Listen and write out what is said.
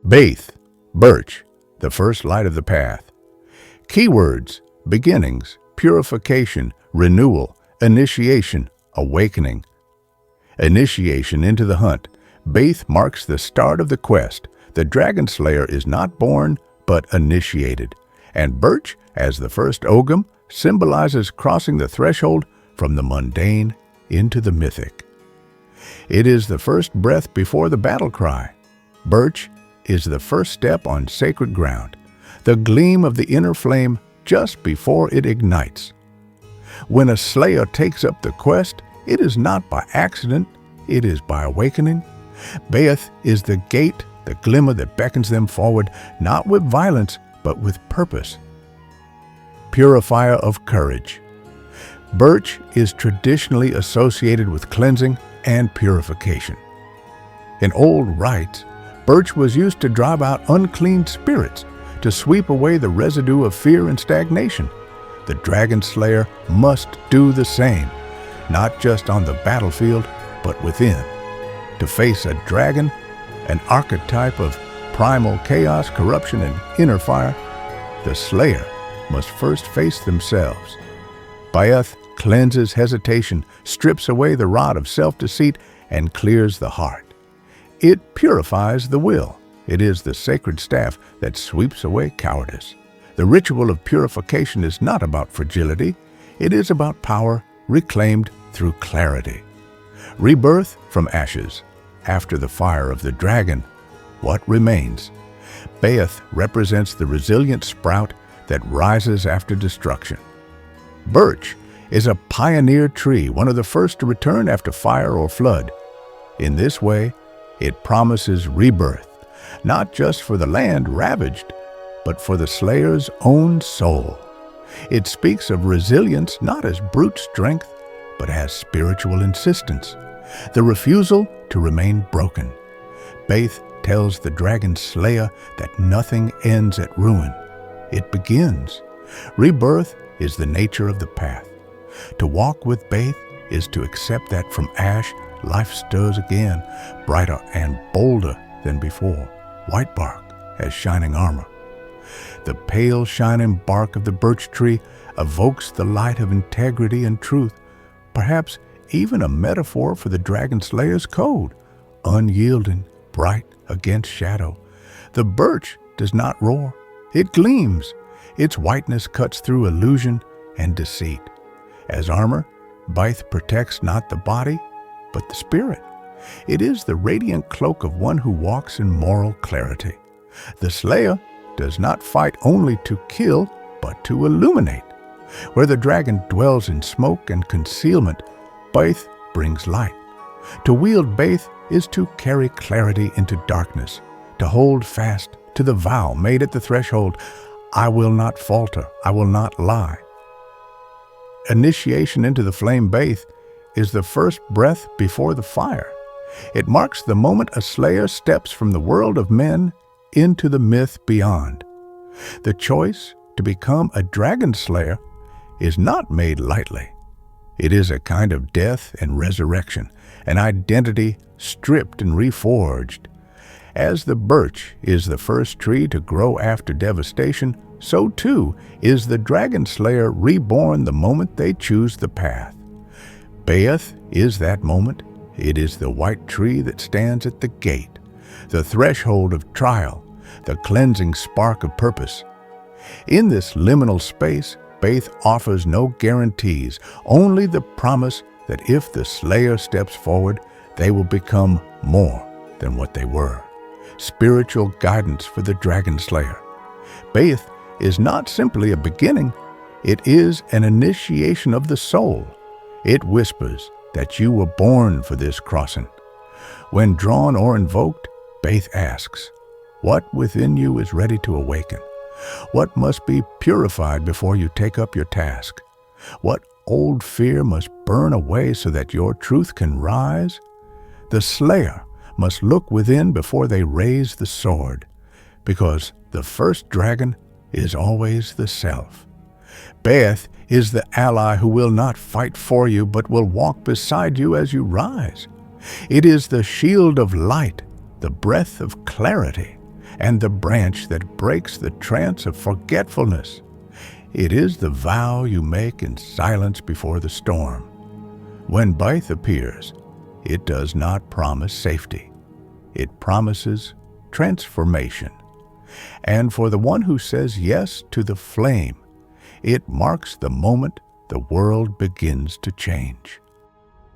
Beith, Birch, the first light of the path. Keywords: beginnings, purification, renewal, initiation, awakening. Initiation into the hunt. Beith marks the start of the quest. The dragon slayer is not born, but initiated. And Birch, as the first Ogham, symbolizes crossing the threshold from the mundane into the mythic. It is the first breath before the battle cry. Birch is the first step on sacred ground, the gleam of the inner flame just before it ignites. When a slayer takes up the quest, it is not by accident, it is by awakening. Beith is the gate, the glimmer that beckons them forward, not with violence, but with purpose. Purifier of courage. Birch is traditionally associated with cleansing and purification. In old rites, birch was used to drive out unclean spirits, to sweep away the residue of fear and stagnation. The dragon slayer must do the same, not just on the battlefield, but within. To face a dragon, an archetype of primal chaos, corruption, and inner fire, the slayer must first face themselves. Beith cleanses hesitation, strips away the rod of self-deceit, and clears the heart. It purifies the will. It is the sacred staff that sweeps away cowardice. The ritual of purification is not about fragility. It is about power reclaimed through clarity. Rebirth from ashes. After the fire of the dragon, what remains? Beith represents the resilient sprout that rises after destruction. Birch is a pioneer tree, one of the first to return after fire or flood. In this way, it promises rebirth, not just for the land ravaged, but for the slayer's own soul. It speaks of resilience not as brute strength, but as spiritual insistence, the refusal to remain broken. Beith tells the dragon slayer that nothing ends at ruin. It begins. Rebirth is the nature of the path. To walk with Beith is to accept that from ash, life stirs again, brighter and bolder than before. White bark as shining armor. The pale shining bark of the birch tree evokes the light of integrity and truth, perhaps even a metaphor for the dragon slayer's code, unyielding, bright against shadow. The birch does not roar, it gleams. Its whiteness cuts through illusion and deceit. As armor, Beith protects not the body, but the spirit. It is the radiant cloak of one who walks in moral clarity. The slayer does not fight only to kill, but to illuminate. Where the dragon dwells in smoke and concealment, Beith brings light. To wield Beith is to carry clarity into darkness, to hold fast to the vow made at the threshold, I will not falter, I will not lie. Initiation into the flame Beith is the first breath before the fire. It marks the moment a slayer steps from the world of men into the myth beyond. The choice to become a dragon slayer is not made lightly. It is a kind of death and resurrection, an identity stripped and reforged. As the birch is the first tree to grow after devastation, so too is the dragon slayer reborn the moment they choose the path. Beith is that moment. It is the white tree that stands at the gate, the threshold of trial, the cleansing spark of purpose. In this liminal space, Beith offers no guarantees, only the promise that if the slayer steps forward, they will become more than what they were. Spiritual guidance for the dragon slayer. Beith is not simply a beginning, it is an initiation of the soul. It whispers that you were born for this crossing. When drawn or invoked, Beith asks, what within you is ready to awaken? What must be purified before you take up your task? What old fear must burn away so that your truth can rise? The slayer must look within before they raise the sword, because the first dragon is always the self. Beith is the ally who will not fight for you, but will walk beside you as you rise. It is the shield of light, the breath of clarity, and the branch that breaks the trance of forgetfulness. It is the vow you make in silence before the storm. When Beith appears, it does not promise safety. It promises transformation. And for the one who says yes to the flame, it marks the moment the world begins to change.